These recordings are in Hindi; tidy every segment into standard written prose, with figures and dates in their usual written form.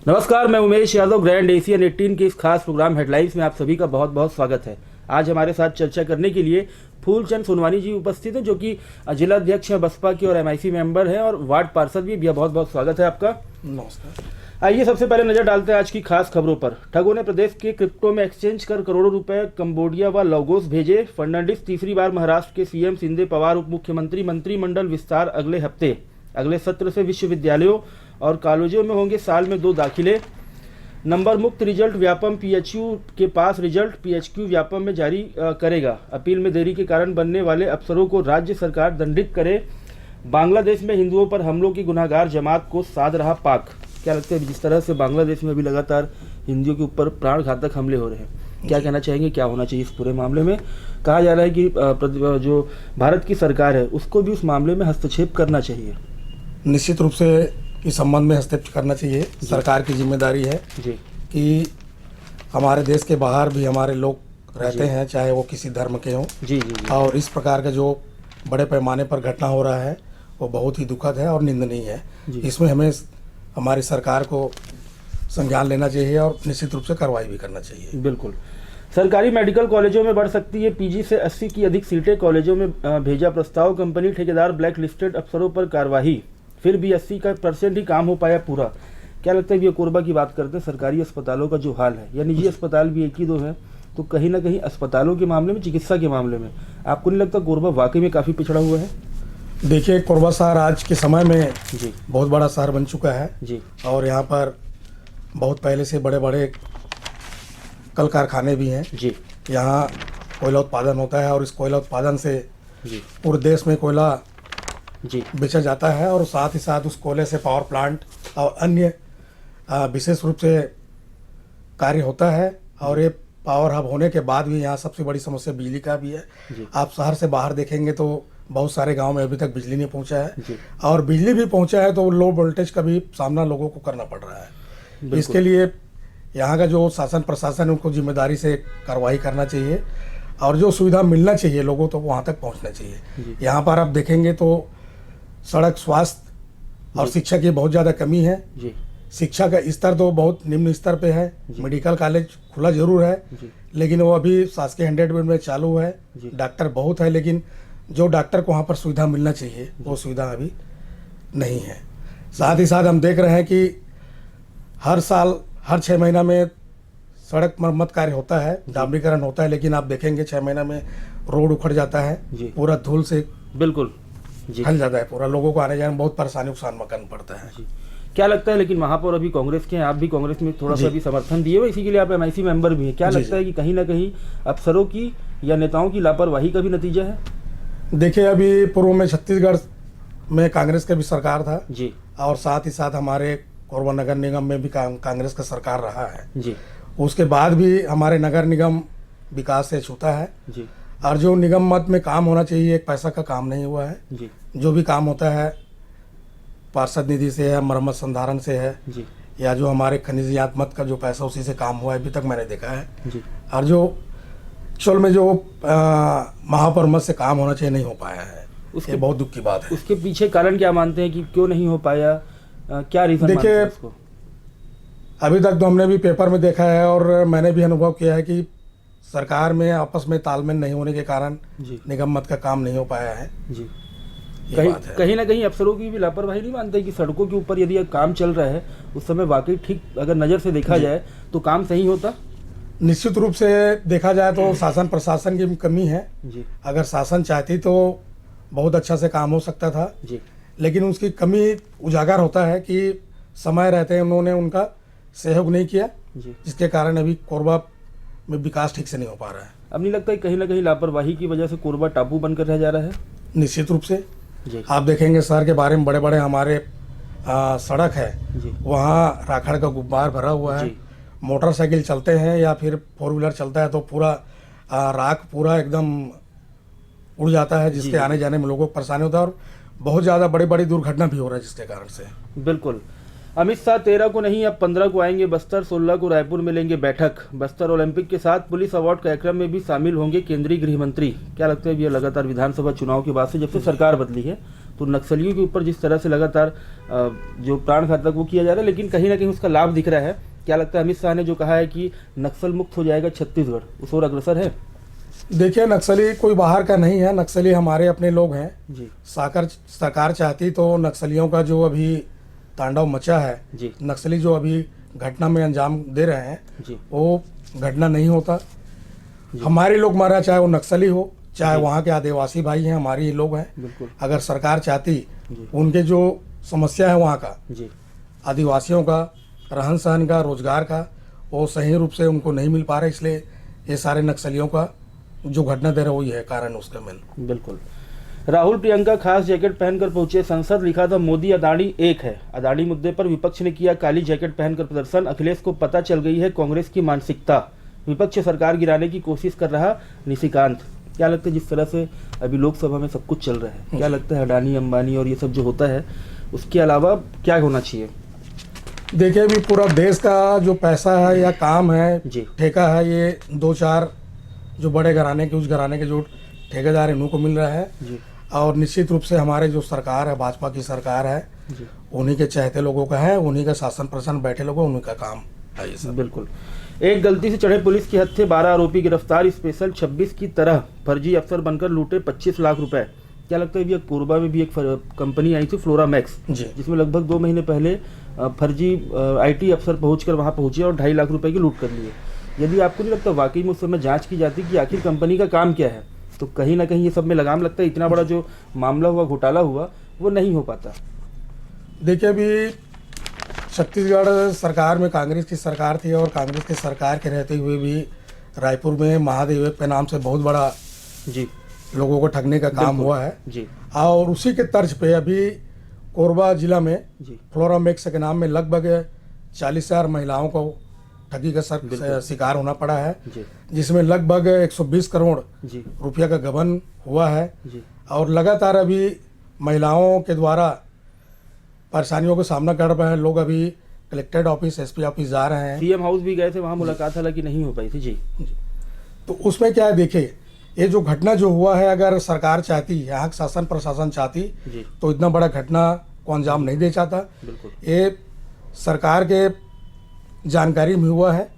नमस्कार, मैं उमेश यादव। ग्रैंड एशियन 18 के इस खास प्रोग्राम हेडलाइंस में आप सभी का बहुत बहुत स्वागत है। आज हमारे साथ चर्चा करने के लिए फूलचंद सोनवानी जी उपस्थित हैं, जो कि जिला अध्यक्ष हैं बसपा के और एमआईसी मेंबर हैं और वार्ड पार्षद भी। भैया बहुत बहुत स्वागत है आपका। नमस्कार। आइए सबसे पहले नजर डालते हैं आज की खास खबरों पर। ठगों ने प्रदेश के क्रिप्टो में एक्सचेंज कर करोड़ों रुपए कंबोडिया व लागोस भेजे। फर्नांडिस तीसरी बार महाराष्ट्र के सीएम, शिंदे पवार उप मुख्यमंत्री। मंत्रिमंडल विस्तार अगले हफ्ते। अगले सत्र से विश्वविद्यालयों और कॉलेजों में होंगे साल में 2 दाखिले। नंबर मुक्त रिजल्ट व्यापम पीएचयू के पास रिजल्ट पीएचक्यू व्यापम में जारी करेगा। अपील में देरी के कारण बनने वाले अफसरों को राज्य सरकार दंडित करे। बांग्लादेश में हिंदुओं पर हमलों की गुनाहगार जमात को साध रहा पाक। क्या लगता है, जिस तरह से बांग्लादेश में अभी लगातार हिंदुओं के ऊपर प्राण घातक हमले हो रहे हैं, क्या कहना चाहेंगे, क्या होना चाहिए इस पूरे मामले में? कहा जा रहा है कि जो भारत की सरकार है उसको भी उस मामले में हस्तक्षेप करना चाहिए। निश्चित रूप से इस संबंध में हस्तक्षेप करना चाहिए। सरकार की जिम्मेदारी है जी कि हमारे देश के बाहर भी हमारे लोग रहते हैं, चाहे वो किसी धर्म के हों। जी जी जी। और इस प्रकार का जो बड़े पैमाने पर घटना हो रहा है वो बहुत ही दुखद है और निंदनीय है। इसमें हमें हमारी सरकार को संज्ञान लेना चाहिए और निश्चित रूप से कार्रवाई भी करना चाहिए। बिल्कुल। सरकारी मेडिकल कॉलेजों में बढ़ सकती है पीजी से 80 की अधिक सीटें। कॉलेजों में भेजा प्रस्ताव। कंपनी ठेकेदार ब्लैक लिस्टेड अफसरों पर कार्रवाई। फिर भी 80% ही काम हो पाया पूरा। क्या लगता है, ये कोरबा की बात करते हैं, सरकारी अस्पतालों का जो हाल है, या निजी अस्पताल भी 1 ही 2 है, तो कहीं ना कहीं अस्पतालों के मामले में, चिकित्सा के मामले में आपको नहीं लगता कोरबा वाकई में काफ़ी पिछड़ा हुआ है? देखिए, कोरबा शहर आज के समय में जी बहुत बड़ा शहर बन चुका है जी। और यहाँ पर बहुत पहले से बड़े बड़े कल कारखाने भी हैं जी। यहाँ कोयला उत्पादन होता है और इस कोयला उत्पादन से जी पूरे देश में कोयला जी बेचा जाता है और साथ ही साथ उस कोयले से पावर प्लांट और अन्य विशेष रूप से कार्य होता है। और ये पावर हब होने के बाद भी यहाँ सबसे बड़ी समस्या बिजली का भी है। आप शहर से बाहर देखेंगे तो बहुत सारे गांव में अभी तक बिजली नहीं पहुँचा है और बिजली भी पहुँचा है तो लो वोल्टेज का भी सामना लोगों को करना पड़ रहा है। इसके लिए यहाँ का जो शासन प्रशासन है उनको जिम्मेदारी से कार्रवाई करना चाहिए और जो सुविधा मिलना चाहिए लोगों तो वहाँ तक पहुँचना चाहिए। यहाँ पर आप देखेंगे तो सड़क, स्वास्थ्य और शिक्षा की बहुत ज़्यादा कमी है। शिक्षा का स्तर तो बहुत निम्न स्तर पे है। मेडिकल कॉलेज खुला जरूर है लेकिन वो अभी शासकीय 100 बेड में चालू है। डॉक्टर बहुत है लेकिन जो डॉक्टर को वहाँ पर सुविधा मिलना चाहिए वो सुविधा अभी नहीं है। साथ ही साथ हम देख रहे हैं कि हर साल हर 6 महीना में सड़क मरम्मत कार्य होता है, डामरीकरण होता है, लेकिन आप देखेंगे 6 महीना में रोड उखड़ जाता है, पूरा धूल से बिल्कुल फैल जाता है पूरा। लोगों को आने जाने में बहुत परेशानी का सामना करना पड़ता है। क्या लगता है, लेकिन महापौर अभी कांग्रेस के हैं, आप भी कांग्रेस में थोड़ा सा भी समर्थन दिए हुए, इसी के लिए आप एमआईसी मेंबर भी हैं। क्या लगता है कि कहीं ना कहीं अफसरों की या नेताओं की लापरवाही का भी नतीजा है? देखिए, अभी पूर्व में छत्तीसगढ़ में कांग्रेस का भी सरकार था जी और साथ ही साथ हमारे कोरबा नगर निगम में भी कांग्रेस का सरकार रहा है जी। उसके बाद भी हमारे नगर निगम विकास से छूता है जी और जो निगम मत में काम होना चाहिए 1 पैसा का काम नहीं हुआ है जी। जो भी काम होता है पार्षद निधि से है, मरम्मत संधारण से है जी या जो हमारे खनिजियात मत का जो पैसा उसी से काम हुआ है अभी तक मैंने देखा है जी। और जो एक्चुअल में जो महापौर मत से काम होना चाहिए नहीं हो पाया है। ये बहुत दुख की बात है। उसके पीछे कारण क्या मानते हैं कि क्यों नहीं हो पाया, क्या रीजन? देखिए, अभी तक तो हमने भी पेपर में देखा है और मैंने भी अनुभव किया है कि सरकार में आपस में तालमेल नहीं होने के कारण निगम मत का काम नहीं हो पाया है जी। कहीं ना कहीं अफसरों की भी लापरवाही नहीं मानते कि सड़कों के ऊपर यदि काम चल रहा है उस समय वाकई ठीक अगर नज़र से देखा जाए तो काम सही होता? निश्चित रूप से देखा जाए तो शासन प्रशासन की कमी है जी। अगर शासन चाहती तो बहुत अच्छा से काम हो सकता था जी। लेकिन उसकी कमी उजागर होता है कि समय रहते उन्होंने उनका सहयोग नहीं किया जिसके कारण अभी कोरबा में विकास ठीक से नहीं हो पा रहा है। अब नहीं लगता कहीं ना कहीं लापरवाही की वजह से कोरबा टापू बनकर रह जा रहा है? निश्चित रूप से आप देखेंगे शहर के बारे में बड़े बड़े हमारे सड़क है वहाँ राखड़ का गुब्बार भरा हुआ है। मोटरसाइकिल चलते हैं या फिर 4 व्हीलर चलता है तो पूरा राख पूरा एकदम उड़ जाता है जिसके आने जाने में लोगों को परेशानी होता है और बहुत ज़्यादा बड़ी बड़ी दुर्घटना भी हो रहा है जिसके कारण से। बिल्कुल। अमित शाह 13 को नहीं अब 15 को आएंगे बस्तर, 16 को रायपुर में लेंगे बैठक। बस्तर ओलंपिक के साथ पुलिस अवार्ड कार्यक्रम में भी शामिल होंगे केंद्रीय गृह मंत्री। क्या लगता है, ये लगातार विधानसभा चुनाव के बाद से जब से सरकार बदली है तो नक्सलियों के ऊपर जिस तरह से लगातार जो प्राण घातक वो किया जा रहा है, लेकिन कहीं ना कहीं उसका लाभ दिख रहा है। क्या लगता है अमित शाह ने जो कहा है कि नक्सल मुक्त हो जाएगा छत्तीसगढ़, उस ओर अग्रसर है? देखिए, नक्सली कोई बाहर का नहीं है, नक्सली हमारे अपने लोग हैं जी सरकार चाहती तो नक्सलियों का जो अभी तांडव मचा है, जी नक्सली जो अभी घटना में अंजाम दे रहे हैं, जी वो घटना नहीं होता। हमारे लोग मारा, चाहे वो नक्सली हो चाहे वहाँ के आदिवासी भाई हैं, हमारे ही लोग हैं। बिल्कुल अगर सरकार चाहती, जी उनके जो समस्या है वहाँ का, जी आदिवासियों का रहन सहन का, रोजगार का, वो सही रूप से उनको नहीं मिल पा रहा, इसलिए ये सारे नक्सलियों का जो घटना दे रहा वही है कारण उसका मेन। बिल्कुल। राहुल प्रियंका खास जैकेट पहनकर पहुंचे संसद, लिखा था मोदी अदानी एक है। अदानी मुद्दे पर विपक्ष ने किया काली जैकेट पहनकर प्रदर्शन, अखिलेश को पता चल गई है कांग्रेस की मानसिकता, विपक्ष सरकार गिराने की कोशिश कर रहा निशिकांत। क्या लगता है जिस तरह से अभी लोकसभा में सब कुछ चल रहा है, क्या लगता है अडानी अंबानी और ये सब जो होता है उसके अलावा क्या होना चाहिए? देखिए, अभी पूरा देश का जो पैसा है या काम है, जी ठेका है, ये 2-4 जो बड़े घराने के, उस घराने के जो ठेकेदार हैं उनको मिल रहा है। जी और निश्चित रूप से हमारे जो सरकार है, भाजपा की सरकार है, जी उन्हीं के चाहते लोगों का है, उन्हीं का शासन प्रशासन बैठे लोगों, उन्हीं का काम है ये सब। बिल्कुल। एक गलती से चढ़े पुलिस के हत्थे 12 आरोपी गिरफ्तार, स्पेशल 26 की तरह फर्जी अफसर बनकर लूटे 25 लाख रुपए। क्या लगता है भैया, कोरबा में भी एक कंपनी आई थी फ्लोरा मैक्स, जी जिसमें लगभग 2 महीने पहले फर्जी आईटी अफसर पहुंचकर वहां पहुंचे और 2.5 लाख रुपए की लूट कर लिए। यदि आपको नहीं लगता वाकई में उस समय जांच की जाती कि आखिर कंपनी का काम क्या है, तो कहीं ना कहीं ये सब में लगाम लगता है, इतना बड़ा जो मामला हुआ, घोटाला हुआ, वो नहीं हो पाता। देखिए, अभी छत्तीसगढ़ सरकार में कांग्रेस की सरकार थी और कांग्रेस की सरकार के रहते हुए भी रायपुर में महादेव के नाम से बहुत बड़ा जी लोगों को ठगने का काम हुआ है। जी और उसी के तर्ज पे अभी कोरबा जिला में जी फ्लोरा मैक्स के नाम में लगभग 40,000 महिलाओं को ठगी का शिकार होना पड़ा है, जी जिसमें लगभग 120 करोड़ जी रुपया का गबन हुआ है। जी और लगातार अभी महिलाओं के द्वारा परेशानियों का सामना कर रहे हैं लोग। अभी कलेक्ट्रेट ऑफिस, एसपी ऑफिस जा रहे हैं, सीएम हाउस भी गए थे, वहां मुलाकात हालांकि नहीं हो पाई थी। जी तो उसमें क्या है, देखिए, ये जो घटना जो हुआ है, अगर सरकार चाहती, यहाँ का शासन प्रशासन चाहती, जी तो इतना बड़ा घटना को अंजाम नहीं दे चाहता। बिल्कुल ये सरकार के जानकारी में हुआ है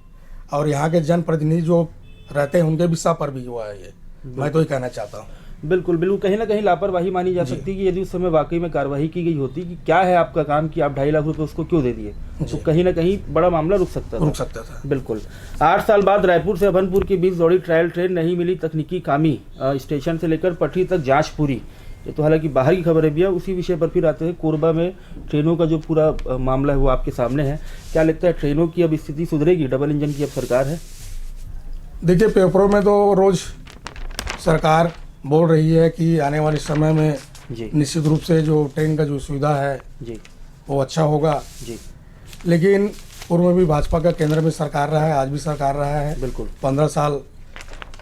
और यहाँ के जनप्रतिनिधि जो रहते हैं उनके भी सह पर भी हुआ है ये, मैं तो ये कहना चाहता हूँ। बिल्कुल बिल्कुल, कहीं ना कहीं लापरवाही मानी जा सकती है कि यदि उस समय वाकई में कार्रवाई की गई होती कि क्या है आपका काम कि आप 2.5 लाख रुपए उसको क्यों दे दिए, तो कहीं ना कहीं बड़ा मामला रुक सकता था। बिल्कुल। 8 साल बाद रायपुर से अभनपुर के बीच दौड़ी ट्रायल ट्रेन, नहीं मिली तकनीकी खामी, स्टेशन से लेकर पटरी तक जांच पूरी। ये तो हालांकि बाहर की खबर है भैया। उसी विषय पर फिर आते हैं, कोरबा में ट्रेनों का जो पूरा मामला है वो आपके सामने है। क्या लगता है ट्रेनों की अब स्थिति सुधरेगी, डबल इंजन की अब सरकार है? देखिए, पेपरों में तो रोज सरकार बोल रही है कि आने वाले समय में जी निश्चित रूप से जो ट्रेन का जो सुविधा है जी वो अच्छा होगा। जी लेकिन पूर्व में भी भाजपा का केंद्र में सरकार रहा है, आज भी सरकार रहा है। बिल्कुल 15 साल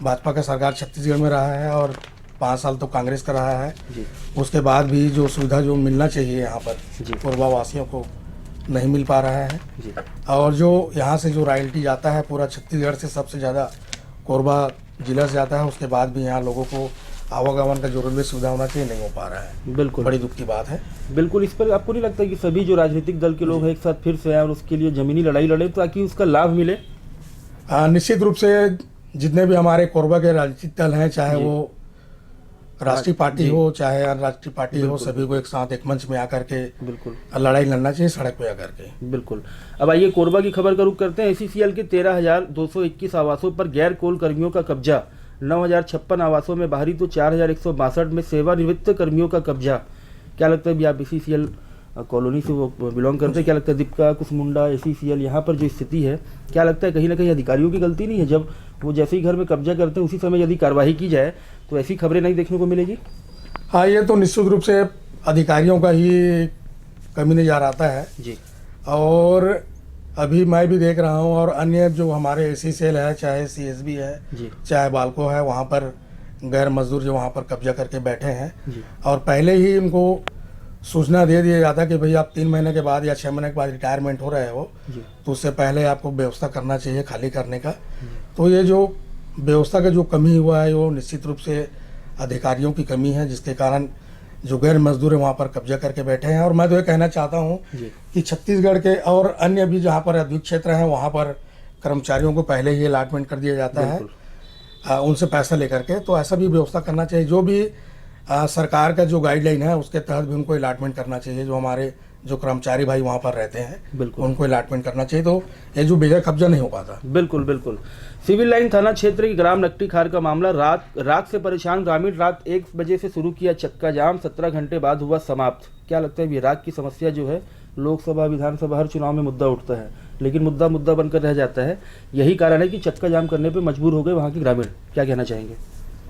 भाजपा का सरकार छत्तीसगढ़ में रहा है और 5 साल तो कांग्रेस का रहा है। जी उसके बाद भी जो सुविधा जो मिलना चाहिए यहाँ पर जी कोरबा वासियों को नहीं मिल पा रहा है। जी और जो यहाँ से जो रॉयल्टी जाता है पूरा छत्तीसगढ़ से सबसे ज़्यादा कोरबा जिला से जाता है, उसके बाद भी यहाँ लोगों को आवागमन का जो रेलवे सुविधा होना चाहिए नहीं हो पा रहा है। बिल्कुल बड़ी दुख की बात है। बिल्कुल। इस पर आपको नहीं लगता कि सभी जो राजनीतिक दल के लोग हैं एक साथ फिर से आए और उसके लिए जमीनी लड़ाई लड़े ताकि उसका लाभ मिले? निश्चित रूप से जितने भी हमारे कोरबा के राजनीतिक दल हैं, चाहे वो राष्ट्रीय पार्टी हो चाहे अंतर्राष्ट्रीय पार्टी हो, सभी को एक साथ एक मंच में आकर के बिल्कुल लड़ाई लड़ना चाहिए, सड़क पे आकर के। बिल्कुल। अब आइए कोरबा की खबर का रुख करते हैं। एसीसीएल के 13,221 आवासों पर गैर कोल कर्मियों का कब्जा, 9,056 आवासों में बाहरी तो 4,162 में सेवानिवृत्त कर्मियों का कब्जा। क्या लगता है भी आप एसीसीएल कॉलोनी से वो बिलोंग करते हैं, क्या लगता है दीपिका कुसमुंडा एसीसीएल यहाँ पर जो स्थिति है, क्या लगता है कहीं ना कहीं अधिकारियों की गलती नहीं है? जब वो जैसे ही घर में कब्जा करते हैं उसी समय यदि कार्रवाई की जाए तो ऐसी खबरें नहीं देखने को मिलेगी? हाँ, ये तो निश्चित रूप से अधिकारियों का ही कमी नज़र आता है। जी और अभी मैं भी देख रहा हूँ और अन्य जो हमारे एसीसीएल है, चाहे सीएसबी है, जी चाहे बाल्को है, वहाँ पर गैर मजदूर जो वहाँ पर कब्जा करके बैठे हैं जी और पहले ही उनको सूचना दे दिया जाता कि भाई आप 3 महीने के बाद या 6 महीने के बाद रिटायरमेंट हो रहे हो, जी तो उससे पहले आपको व्यवस्था करना चाहिए खाली करने का। तो ये जो व्यवस्था का जो कमी हुआ है वो निश्चित रूप से अधिकारियों की कमी है, जिसके कारण जो गैर मजदूर है वहाँ पर कब्जा करके बैठे हैं। और मैं तो ये कहना चाहता हूँ जी कि छत्तीसगढ़ के और अन्य भी जहाँ पर अधिक क्षेत्र हैं वहाँ पर कर्मचारियों को पहले ही अलॉटमेंट कर दिया जाता है उनसे पैसा लेकर के। तो ऐसा भी व्यवस्था करना चाहिए, जो भी सरकार का जो गाइडलाइन है उसके तहत भी उनको अलॉटमेंट करना चाहिए। जो हमारे जो कर्मचारी भाई वहाँ पर रहते हैं बिल्कुल उनको अलॉटमेंट करना चाहिए, तो ये जो बेजा कब्जा नहीं हो पाता। बिल्कुल बिल्कुल। सिविल लाइन थाना क्षेत्र की ग्राम नकटी खार का मामला, रात से परेशान ग्रामीण, रात 1 बजे से शुरू किया चक्का जाम, 17 घंटे बाद हुआ समाप्त। क्या लगता है विराग की समस्या जो है लोकसभा विधानसभा हर चुनाव में मुद्दा उठता है, लेकिन मुद्दा बनकर रह जाता है। यही कारण है कि चक्का जाम करने पर मजबूर हो गए वहाँ के ग्रामीण। क्या कहना चाहेंगे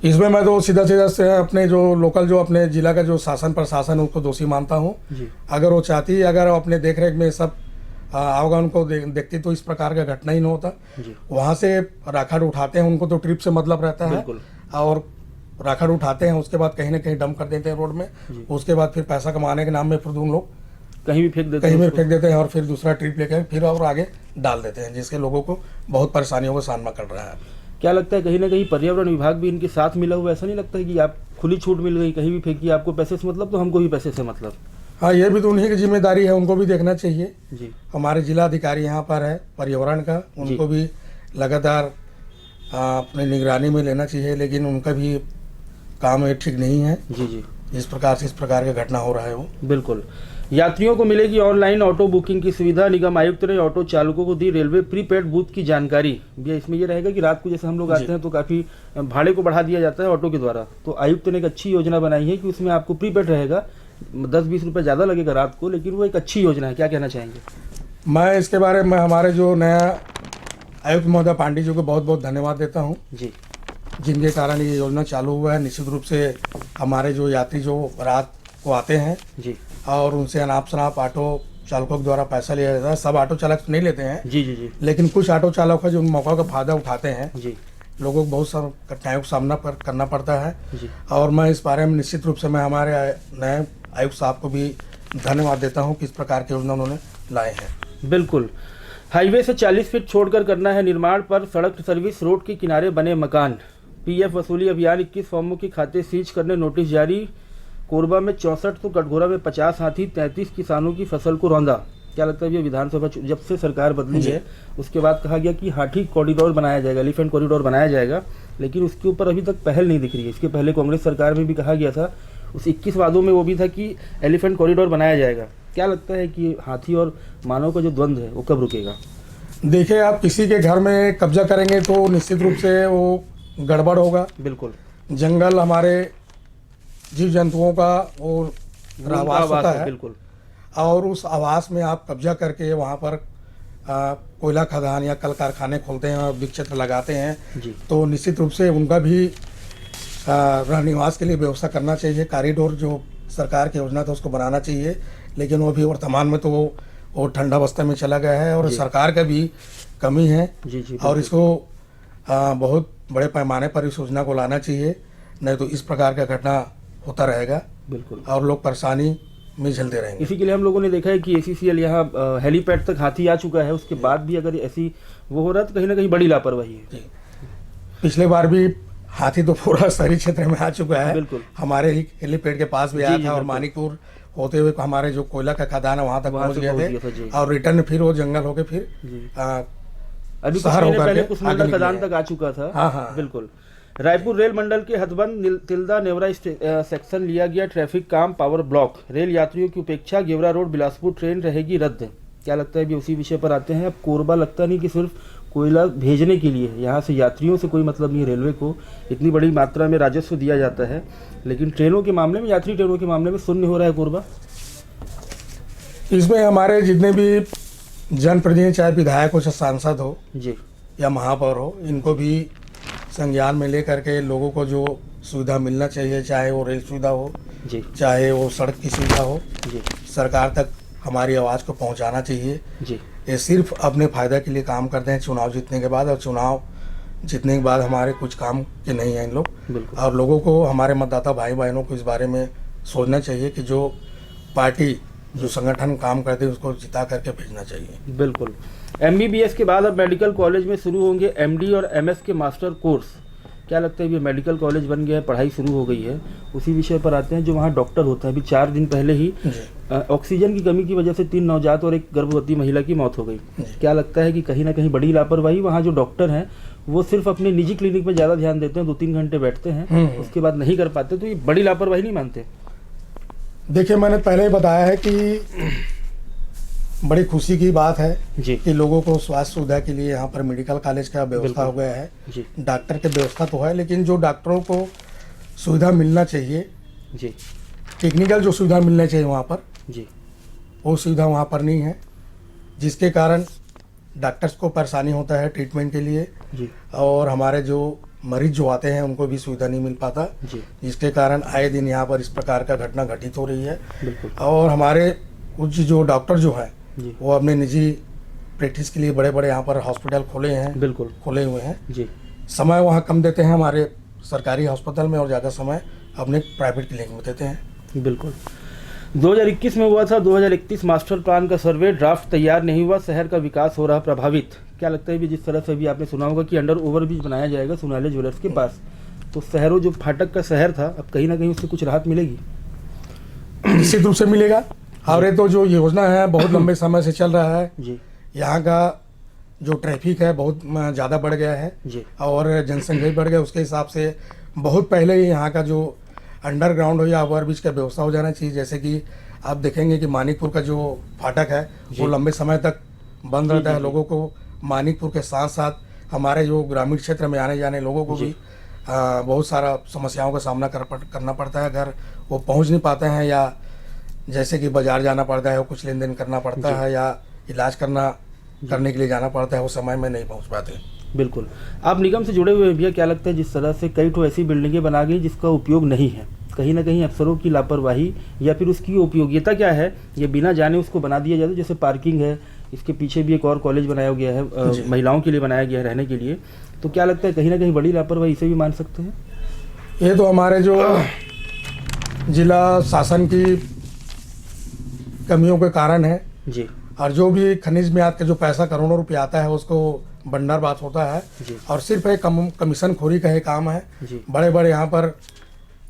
इसमें? मैं तो सीधा से अपने जो लोकल जो अपने जिला का जो शासन प्रशासन उसको दोषी मानता हूँ। अगर वो चाहती, अगर अपने देख रेख में सब आओगा उनको देखती तो इस प्रकार का घटना ही नहीं होता। वहाँ से राखड़ उठाते हैं, उनको तो ट्रिप से मतलब रहता है, और राखड़ उठाते हैं, उसके बाद कहीं ना कहीं डंप कर देते हैं रोड में। उसके बाद फिर पैसा कमाने के नाम में फिर उन लोग कहीं भी फेंक देते हैं और फिर दूसरा ट्रिप लेकर फिर और आगे डाल देते हैं, जिसके लोगों को बहुत परेशानियों का सामना कर रहा है। क्या लगता है कहीं ना कहीं पर्यावरण विभाग भी इनके साथ मिला हुआ? ऐसा नहीं लगता है कि आप खुली छूट मिल गई, कहीं भी फेंकिए, आपको पैसे से मतलब तो हमको भी पैसे से मतलब? हाँ, ये भी तो उन्हीं की जिम्मेदारी है, उनको भी देखना चाहिए। जी हमारे जिला अधिकारी यहाँ पर है पर्यावरण का, उनको भी लगातार अपनी निगरानी में लेना चाहिए, लेकिन उनका भी काम ये ठीक नहीं है। जी इस प्रकार की घटना हो रहा है वो। बिल्कुल। यात्रियों को मिलेगी ऑनलाइन ऑटो बुकिंग की सुविधा, निगम आयुक्त ने ऑटो चालकों को दी रेलवे प्रीपेड बूथ की जानकारी। भैया इसमें ये रहेगा कि रात को जैसे हम लोग आते हैं तो काफ़ी भाड़े को बढ़ा दिया जाता है ऑटो के द्वारा, तो आयुक्त ने एक अच्छी योजना बनाई है कि उसमें आपको प्रीपेड रहेगा, 10-20 रुपये ज़्यादा लगेगा रात को, लेकिन वो एक अच्छी योजना है। क्या कहना चाहेंगे? मैं इसके बारे में हमारे जो नया आयुक्त महोदय पांडे जी को बहुत बहुत धन्यवाद देता हूँ जी, जिनके कारण ये योजना चालू हुआ है। निश्चित रूप से हमारे जो यात्री जो रात को आते हैं जी और उनसे अनाप शनाप ऑटो चालकों के द्वारा पैसा लिया जाता है। सब ऑटो चालक नहीं लेते हैं, जी लेकिन कुछ ऑटो चालक है जो मौका का फायदा उठाते हैं। जी, लोगों को बहुत सारा कठिनाइयों का सामना करना पड़ता है जी। और मैं इस बारे में निश्चित रूप से मैं हमारे नए आयुक्त साहब को भी धन्यवाद देता हूँ कि इस प्रकार की योजना उन्होंने लाए हैं। बिल्कुल। हाईवे से 40 फीट छोड़कर करना है निर्माण, पर सड़क सर्विस रोड के किनारे बने मकान। पीएफ वसूली अभियान, 21 फर्मों के खाते सीज करने नोटिस जारी। कोरबा में 64 तो कटघोरा में 50 हाथी, 33 किसानों की फसल को रौंदा। क्या लगता है ये विधानसभा जब से सरकार बदली है उसके बाद कहा गया कि हाथी कॉरिडोर बनाया जाएगा, एलिफेंट कॉरिडोर बनाया जाएगा, लेकिन उसके ऊपर अभी तक पहल नहीं दिख रही है। इसके पहले कांग्रेस सरकार में भी कहा गया था, उस 21 वादों में वो भी था कि एलिफेंट कॉरिडोर बनाया जाएगा। क्या लगता है कि हाथी और मानव का जो द्वंद्व है वो कब रुकेगा? देखिए, आप किसी के घर में कब्जा करेंगे तो निश्चित रूप से वो गड़बड़ होगा। बिल्कुल। जंगल हमारे जीव जंतुओं का वो आवास होता है, बिल्कुल, और उस आवास में आप कब्जा करके वहाँ पर कोयला खदान या कल कारखाने खोलते हैं और वृक्ष क्षेत्र लगाते हैं जी। तो निश्चित रूप से उनका भी रहनिवास के लिए व्यवस्था करना चाहिए। कॉरिडोर जो सरकार की योजना था उसको बनाना चाहिए, लेकिन वो भी वर्तमान में तो वो ठंडा अवस्था में चला गया है और सरकार का भी कमी है। जी, और इसको बहुत बड़े पैमाने पर इस योजना को लाना चाहिए, नहीं तो इस प्रकार का घटना होता रहेगा। बिल्कुल, और लोग परेशानी में झेलते रहेंगे। इसी के लिए हम लोगों ने देखा है कि ACCL यहाँ हेलीपैड तक हाथी आ चुका है, उसके बाद भी अगर ऐसी वो हो रहा है तो कहीं ना कहीं बड़ी लापरवाही है। जी, पिछले बार भी हाथी तो पूरा शहरी क्षेत्र में आ चुका है। बिल्कुल, हमारे ही हेलीपैड के पास भी आया था और मानिकपुर होते हुए हमारे जो कोयला का खदान है वहाँ तक पहुँच गए थे और रिटर्न फिर वो जंगल होके फिर अभी शहर होकर पहले कुशमंडल खदान तक आ चुका था। हाँ। बिल्कुल। रायपुर रेल मंडल के हथबंद तिल्दा नेवरा सेक्शन लिया गया ट्रैफिक काम पावर ब्लॉक। रेल यात्रियों की उपेक्षा, गेवरा रोड बिलासपुर ट्रेन रहेगी रद्द। क्या लगता है भी उसी विषय पर आते हैं। अब कोरबा लगता नहीं कि सिर्फ कोयला भेजने के लिए, यहाँ से यात्रियों से कोई मतलब नहीं है। रेलवे को इतनी बड़ी मात्रा में राजस्व दिया जाता है, लेकिन ट्रेनों के मामले में, यात्री ट्रेनों के मामले में शून्य हो रहा है कोरबा। इसमें हमारे जितने भी जनप्रतिनिधि, चाहे विधायक हो, चाहे सांसद हो जी या महापौर हो, इनको भी संज्ञान में लेकर के लोगों को जो सुविधा मिलना चाहिए, चाहे वो रेल सुविधा हो जी, चाहे वो सड़क की सुविधा हो, जी सरकार तक हमारी आवाज़ को पहुंचाना चाहिए। जी, ये सिर्फ अपने फ़ायदा के लिए काम करते हैं चुनाव जीतने के बाद, और चुनाव जीतने के बाद हमारे कुछ काम के नहीं हैं इन लोग। बिल्कुल। और लोगों को, हमारे मतदाता भाई बहनों को इस बारे में सोचना चाहिए कि जो पार्टी, जो संगठन काम करते हैं उसको जिता करके भेजना चाहिए। बिल्कुल। MBBS के बाद अब मेडिकल कॉलेज में शुरू होंगे MD और MS के मास्टर कोर्स। क्या लगता है ये मेडिकल कॉलेज बन गया है, पढ़ाई शुरू हो गई है, उसी विषय पर आते हैं। जो वहाँ डॉक्टर होता है, अभी 4 दिन पहले ही ऑक्सीजन की कमी की वजह से 3 नवजात और एक गर्भवती महिला की मौत हो गई। क्या लगता है कि कहीं ना कहीं बड़ी लापरवाही, वहाँ जो डॉक्टर हैं वो सिर्फ अपने निजी क्लिनिक में ज़्यादा ध्यान देते हैं, 2-3 घंटे बैठते हैं, उसके बाद नहीं कर पाते, तो ये बड़ी लापरवाही नहीं मानते? देखिए, मैंने पहले ही बताया है कि बड़ी खुशी की बात है जी कि लोगों को स्वास्थ्य सुविधा के लिए यहाँ पर मेडिकल कॉलेज का व्यवस्था हो गया है। जी डॉक्टर की व्यवस्था तो है, लेकिन जो डॉक्टरों को सुविधा मिलना चाहिए, जी टेक्निकल जो सुविधा मिलना चाहिए वहाँ पर, जी वो सुविधा वहाँ पर नहीं है, जिसके कारण डॉक्टर्स को परेशानी होता है ट्रीटमेंट के लिए, जी और हमारे जो मरीज जो आते हैं उनको भी सुविधा नहीं मिल पाता, जी जिसके कारण आए दिन यहाँ पर इस प्रकार का घटना घटित हो रही है। बिल्कुल और हमारे कुछ जो डॉक्टर जो हैं जी वो अपने निजी प्रैक्टिस के लिए बड़े बड़े यहाँ पर हॉस्पिटल खोले हैं, बिल्कुल खोले हुए हैं। जी समय वहाँ कम देते हैं हमारे सरकारी अस्पताल में, और ज़्यादा समय अपने प्राइवेट क्लिनिक में देते हैं। बिल्कुल। 2021 में हुआ था, 2031 मास्टर प्लान का सर्वे ड्राफ्ट तैयार नहीं हुआ, शहर का विकास हो रहा प्रभावित। क्या लगता है भी जिस तरह से भी आपने सुना होगा कि अंडर ओवरब्रिज बनाया जाएगा सोनाली ज्वेलर्स के पास, तो शहरों जो फाटक का शहर था, अब कहीं ना कहीं उससे कुछ राहत मिलेगी? निश्चित रूप से मिलेगा। और ये तो जो योजना है बहुत लंबे समय से चल रहा है। जी यहाँ का जो ट्रैफिक है बहुत ज़्यादा बढ़ गया है, जी और जनसंख्या भी बढ़ गया, उसके हिसाब से बहुत पहले ही यहाँ का जो अंडरग्राउंड हो या ओवरब्रिज का व्यवस्था हो जाना चाहिए। जैसे कि आप देखेंगे कि मानिकपुर का जो फाटक है वो लंबे समय तक बंद रहता है। लोगों को मानिकपुर के साथ साथ हमारे जो ग्रामीण क्षेत्र में आने जाने लोगों को भी बहुत सारा समस्याओं का सामना करना पड़ता है। अगर वो पहुँच नहीं पाते हैं, या जैसे कि बाजार जाना पड़ता है, कुछ लेन देन करना पड़ता है, या इलाज करने के लिए जाना पड़ता है, वो समय में नहीं पहुँच पाते। बिल्कुल। आप निगम से जुड़े हुए हैं भैया, क्या लगता है जिस तरह से कई तो ऐसी बिल्डिंगें बना गई जिसका उपयोग नहीं है, कहीं ना कहीं अफसरों की लापरवाही या फिर उसकी उपयोगिता क्या है, ये बिना जाने उसको बना दिया जाता है। जैसे पार्किंग है, इसके पीछे भी एक और कॉलेज बनाया गया है, महिलाओं के लिए बनाया गया है रहने के लिए, तो क्या लगता है कहीं ना कहीं बड़ी लापरवाही इसे भी मान सकते हैं? ये तो हमारे जो जिला शासन की कमियों के कारण है जी और जो भी खनिज म्याद का जो पैसा करोड़ों रुपया आता है उसको बंदरबात होता है जी और सिर्फ एक कमीशन खोरी का ही काम है। जी बड़े बड़े यहाँ पर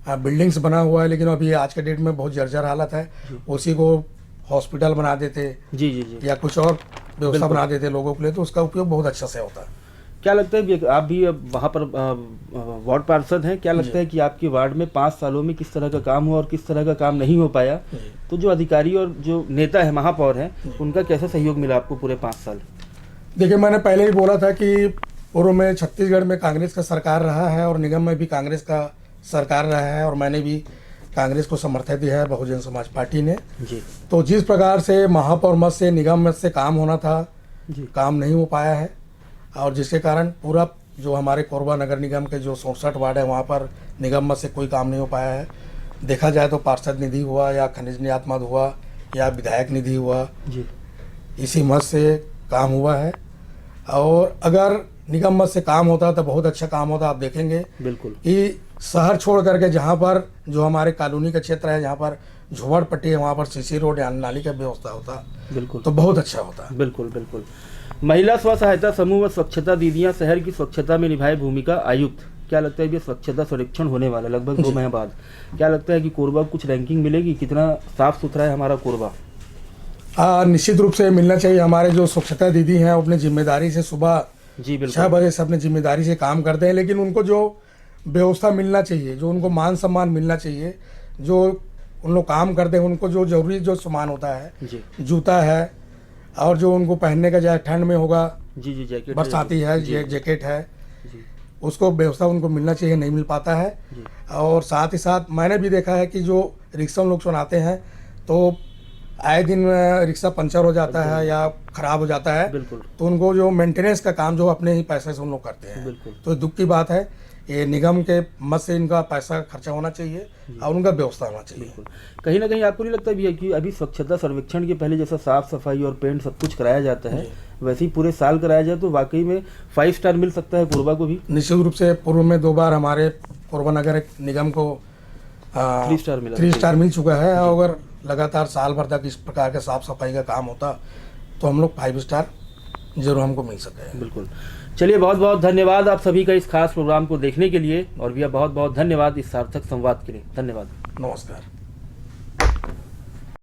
बिल्डिंग्स बना हुआ है, लेकिन अभी आज के डेट में बहुत जर्जर हालत है। उसी को हॉस्पिटल बना देते जी जी जी या कुछ और व्यवस्था बना देते लोगों के लिए, तो उसका उपयोग बहुत अच्छा से होता है। क्या लगता है भी आप भी अब वहाँ पर वार्ड पार्षद हैं, क्या लगता है कि आपके वार्ड में 5 सालों में किस तरह का काम हुआ और किस तरह का काम नहीं हो पाया, तो जो अधिकारी और जो नेता है महापौर हैं उनका कैसा सहयोग मिला आपको पूरे 5 साल? देखिए, मैंने पहले ही बोला था कि पूर्व में छत्तीसगढ़ में कांग्रेस का सरकार रहा है और निगम में भी कांग्रेस का सरकार रहा है, और मैंने भी कांग्रेस को समर्थन दिया है बहुजन समाज पार्टी ने। जी तो जिस प्रकार से महापौर मत से निगम मत से काम होना था, जी काम नहीं हो पाया है, और जिसके कारण पूरा जो हमारे कोरबा नगर निगम के जो 67 वार्ड है वहाँ पर निगम मत से कोई काम नहीं हो पाया है। देखा जाए तो पार्षद निधि हुआ या खनिज निर्यात मद हुआ या विधायक निधि हुआ, जी इसी मत से काम हुआ है। और अगर निगम मत से काम होता तो बहुत अच्छा काम होता। आप देखेंगे बिल्कुल कि शहर छोड़ करके जहाँ पर जो हमारे कॉलोनी का क्षेत्र है, जहाँ पर झोपड़पट्टी है, वहाँ पर सीसी रोड या नाली का व्यवस्था होता बिल्कुल तो बहुत अच्छा होता। बिल्कुल बिल्कुल। महिला स्व सहायता समूह व स्वच्छता दीदियां शहर की स्वच्छता में निभाए भूमिका। आयुक्त, क्या लगता है ये स्वच्छता सर्वेक्षण होने वाला लगभग 2 महीने बाद, क्या लगता है कि कोरबा को कुछ रैंकिंग मिलेगी, कितना साफ सुथरा है हमारा कोरबा? निश्चित रूप से मिलना चाहिए। हमारे जो स्वच्छता दीदी हैं अपनी जिम्मेदारी से सुबह जी 6 बिल्कुल बजे से अपनी जिम्मेदारी से काम करते हैं, लेकिन उनको जो व्यवस्था मिलना चाहिए, जो उनको मान सम्मान मिलना चाहिए, जो उन लोग काम करते हैं उनको जो जरूरी जो सामान होता है, जी जूता है और जो उनको पहनने का, चाहे ठंड में होगा, जी जी जैकेट बरसाती है, जी जैकेट है, जी उसको व्यवस्था उनको मिलना चाहिए, नहीं मिल पाता है। जी और साथ ही साथ मैंने भी देखा है कि जो रिक्शा लोग चलाते हैं तो आए दिन रिक्शा पंचर हो जाता है या ख़राब हो जाता है, बिल्कुल तो उनको जो मेंटेनेंस का काम जो अपने ही पैसे से उन लोग करते हैं। बिल्कुल तो दुख की बात है, ये निगम के मत से इनका पैसा खर्चा होना चाहिए और उनका व्यवस्था होना चाहिए। बिल्कुल। कहीं ना कहीं आपको नहीं लगता भी है कि अभी स्वच्छता सर्वेक्षण के पहले जैसा साफ सफाई और पेंट सब कुछ कराया जाता है, वैसे ही पूरे साल कराया जाए तो वाकई में 5 स्टार मिल सकता है कोरबा को भी? निश्चित रूप से पूर्व में 2 बार हमारे कोरबा नगर निगम को 3 स्टार मिला। 3 स्टार मिल चुका है। और अगर लगातार साल भर तक इस प्रकार के साफ सफाई का काम होता तो हम लोग 5 स्टार जरूर हमको मिल सके। बिल्कुल। चलिए, बहुत बहुत धन्यवाद आप सभी का इस खास प्रोग्राम को देखने के लिए, और भैया बहुत बहुत धन्यवाद इस सार्थक संवाद के लिए। धन्यवाद। नमस्कार।